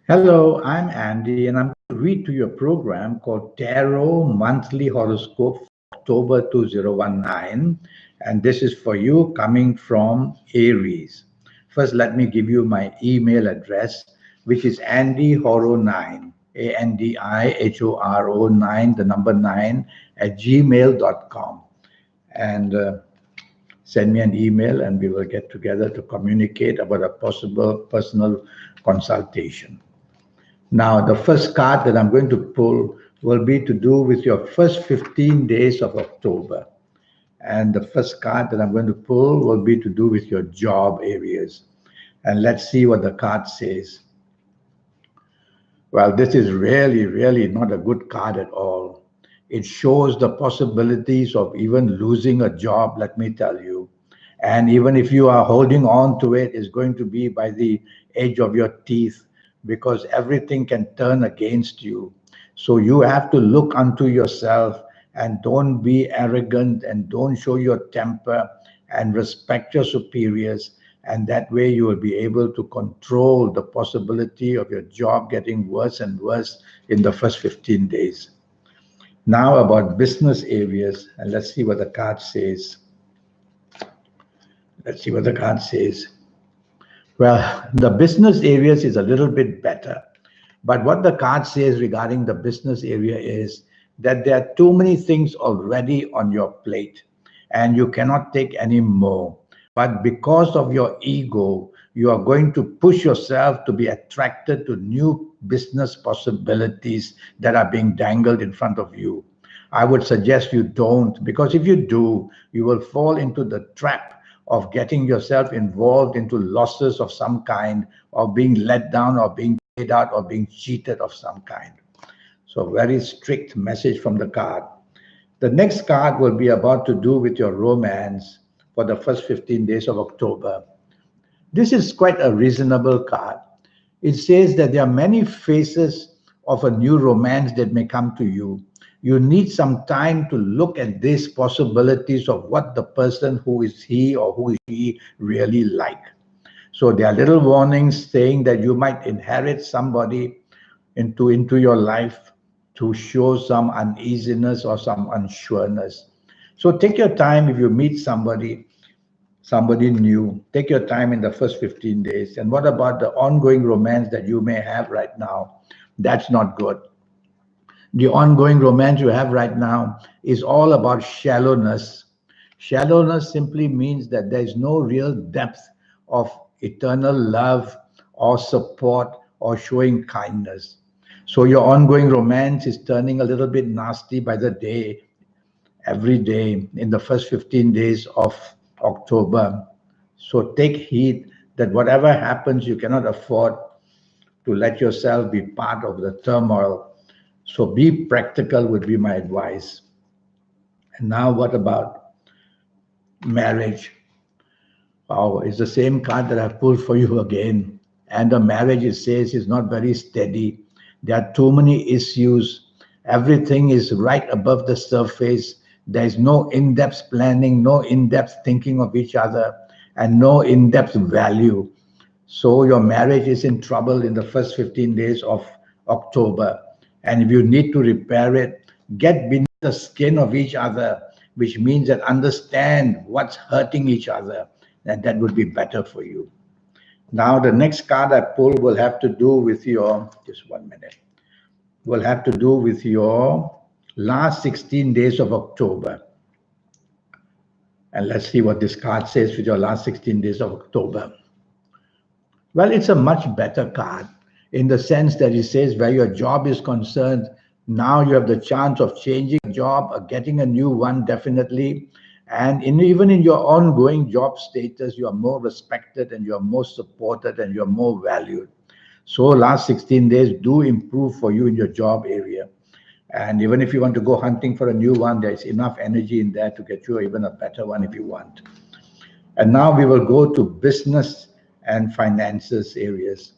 Hello, I'm Andy, and I'm going to read to you a program called Tarot Monthly Horoscope for October 2019. And this is for you coming from Aries. First, let me give you my email address, which is andyhoro9, ANDIHORO9, the number 9, at gmail.com. And send me an email, and we will get together to communicate about a possible personal consultation. Now, the first card that I'm going to pull will be to do with your first 15 days of October. And the first card that I'm going to pull will be to do with your job areas. And let's see what the card says. Well, this is really not a good card at all. It shows the possibilities of even losing a job, let me tell you. And even if you are holding on to it, it's going to be by the edge of your teeth because everything can turn against you. So you have to look unto yourself and don't be arrogant and don't show your temper and respect your superiors. And that way you will be able to control the possibility of your job getting worse and worse in the first 15 days. Now about business areas, and let's see what the card says. Let's see what the card says. Well, the business areas is a little bit better. But what the card says regarding the business area is that there are too many things already on your plate and you cannot take any more. But because of your ego, you are going to push yourself to be attracted to new business possibilities that are being dangled in front of you. I would suggest you don't, because if you do, you will fall into the trap of getting yourself involved into losses of some kind, or being let down, or being paid out, or being cheated of some kind. So, very strict message from the card. The next card will be about to do with your romance for the first 15 days of October. This is quite a reasonable card. It says that there are many phases of a new romance that may come to you. You need some time to look at these possibilities of what the person who is he or who is she really like. So there are little warnings saying that you might inherit somebody into your life to show some uneasiness or some unsureness. So take your time if you meet somebody new. Take your time in the first 15 days. And what about the ongoing romance that you may have right now? That's not good. The ongoing romance you have right now is all about shallowness. Shallowness simply means that there is no real depth of eternal love or support or showing kindness. So your ongoing romance is turning a little bit nasty by the day, every day in the first 15 days of October. So take heed that whatever happens, you cannot afford to let yourself be part of the turmoil. So be practical would be my advice. And now what about marriage? Oh, it's the same card that I pulled for you again. And the marriage, it says, is not very steady. There are too many issues. Everything is right above the surface. There is no in-depth planning, no in-depth thinking of each other, and no in-depth value. So your marriage is in trouble in the first 15 days of October. And if you need to repair it, get beneath the skin of each other, which means that understand what's hurting each other, and that would be better for you. Now, the next card I pull will have to do with your, just 1 minute, will have to do with your last 16 days of October. And let's see what this card says with your last 16 days of October. Well, it's a much better card in the sense that it says where your job is concerned, now you have the chance of changing a job or getting a new one, definitely. And even in your ongoing job status, you are more respected and you are more supported and you are more valued. So last 16 days do improve for you in your job area. And even if you want to go hunting for a new one, there's enough energy in there to get you even a better one if you want. And now we will go to business and finances areas.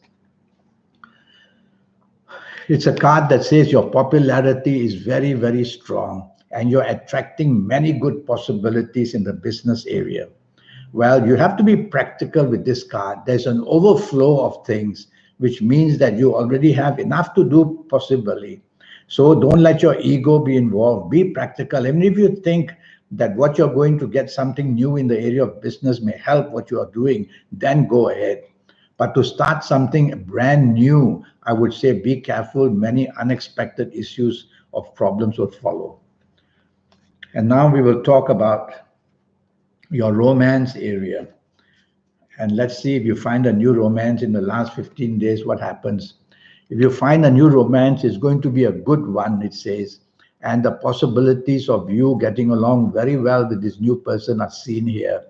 It's a card that says your popularity is very strong and you're attracting many good possibilities in the business area. Well, you have to be practical with this card. There's an overflow of things which means that you already have enough to do possibly. So don't let your ego be involved. Be practical. Even if you think that what you're going to get something new in the area of business may help what you are doing, then go ahead. But to start something brand new, I would say be careful. Many unexpected issues of problems will follow. And now we will talk about your romance area. And let's see if you find a new romance in the last 15 days, what happens. If you find a new romance, it's going to be a good one, it says. And the possibilities of you getting along very well with this new person are seen here.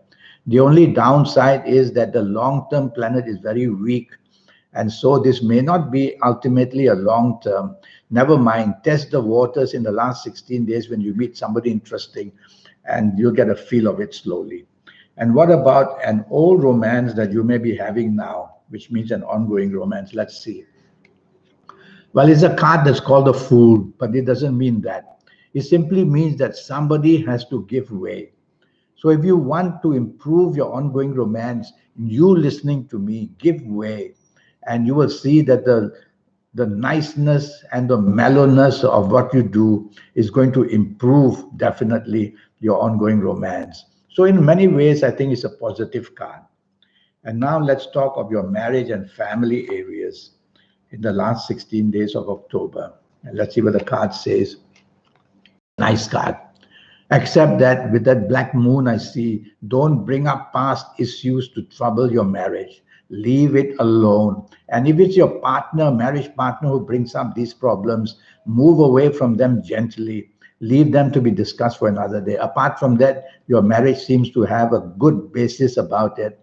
The only downside is that the long-term planet is very weak. And so this may not be ultimately a long term. Never mind, test the waters in the last 16 days when you meet somebody interesting and you'll get a feel of it slowly. And what about an old romance that you may be having now, which means an ongoing romance? Let's see. Well, it's a card that's called a fool, but it doesn't mean that. It simply means that somebody has to give way. So if you want to improve your ongoing romance, you listening to me, give way, and you will see that the niceness and the mellowness of what you do is going to improve definitely your ongoing romance. So in many ways, I think it's a positive card. And now let's talk of your marriage and family areas in the last 16 days of October. And let's see what the card says. Nice card. Except that with that black moon I see, don't bring up past issues to trouble your marriage. Leave it alone. And if it's your partner, marriage partner who brings up these problems, move away from them gently. Leave them to be discussed for another day. Apart from that, your marriage seems to have a good basis about it,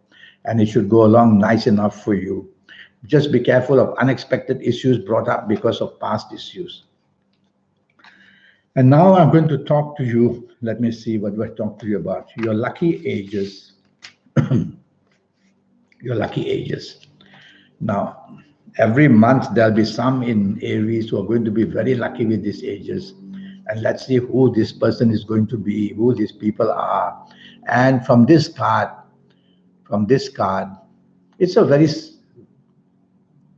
and it should go along nice enough for you. Just be careful of unexpected issues brought up because of past issues. And now I'm going to talk to you. Let me see what do I talk to you about. Your lucky ages. Your lucky ages. Now, every month there'll be some in Aries who are going to be very lucky with these ages. And let's see who this person is going to be, who these people are. And from this card, it's a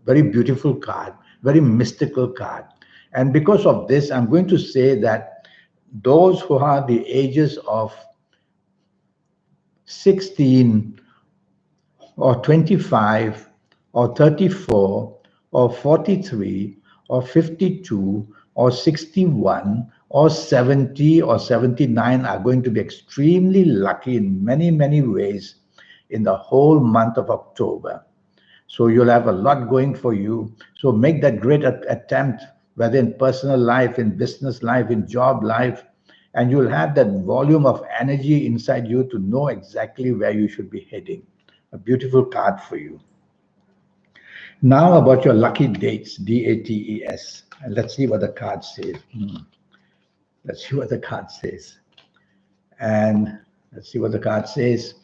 very beautiful card, very mystical card. And because of this, I'm going to say that those who are the ages of 16 or 25 or 34 or 43 or 52 or 61 or 70 or 79 are going to be extremely lucky in many, many ways in the whole month of October. So you'll have a lot going for you. So make that great attempt, whether in personal life, in business life, in job life, and you'll have that volume of energy inside you to know exactly where you should be heading. A beautiful card for you. Now about your lucky dates, dates. And let's see what the card says. Let's see what the card says. And let's see what the card says.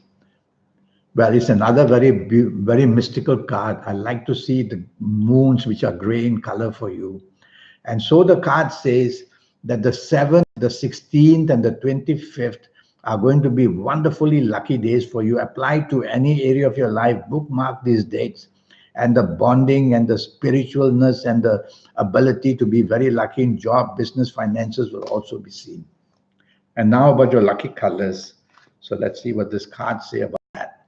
Well, it's another very mystical card. I like to see the moons, which are gray in color for you. And so the card says that the 7th, the 16th, and the 25th are going to be wonderfully lucky days for you. Apply to any area of your life, bookmark these dates, and the bonding and the spiritualness and the ability to be very lucky in job, business, finances will also be seen. And now about your lucky colors. So let's see what this card say about that.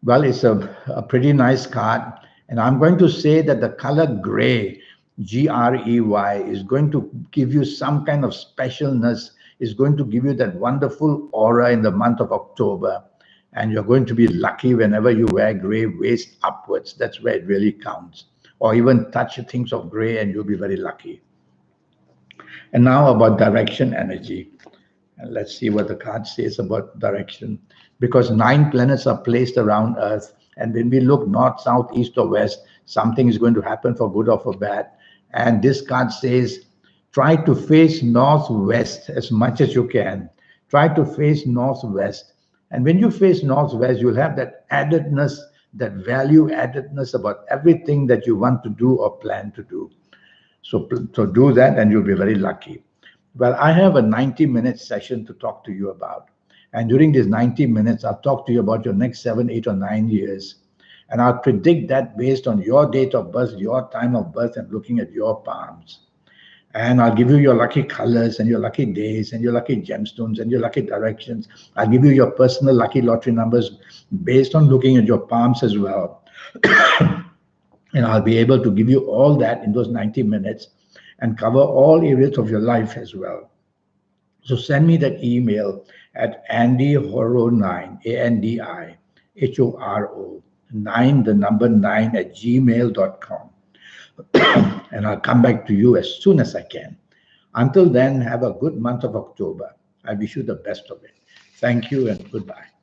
Well, it's a pretty nice card. And I'm going to say that the color gray, Grey, is going to give you some kind of specialness, is going to give you that wonderful aura in the month of October. And you're going to be lucky whenever you wear gray waist upwards. That's where it really counts. Or even touch things of gray and you'll be very lucky. And now about direction energy. And let's see what the card says about direction. Because 9 planets are placed around Earth. And when we look north, south, east, or west, something is going to happen for good or for bad. And this card says, try to face northwest as much as you can. Try to face northwest. And when you face northwest, you'll have that addedness, that value addedness about everything that you want to do or plan to do. So do that and you'll be very lucky. Well, I have a 90-minute session to talk to you about. And during these 90 minutes, I'll talk to you about your next 7, 8, or 9 years. And I'll predict that based on your date of birth, your time of birth, and looking at your palms. And I'll give you your lucky colors and your lucky days and your lucky gemstones and your lucky directions. I'll give you your personal lucky lottery numbers based on looking at your palms as well. And I'll be able to give you all that in those 90 minutes and cover all areas of your life as well. So send me that email at andyhoro9, ANDIHORO, 9, the number 9 at gmail.com. And I'll come back to you as soon as I can. Until then, have a good month of October. I wish you the best of it. Thank you and goodbye.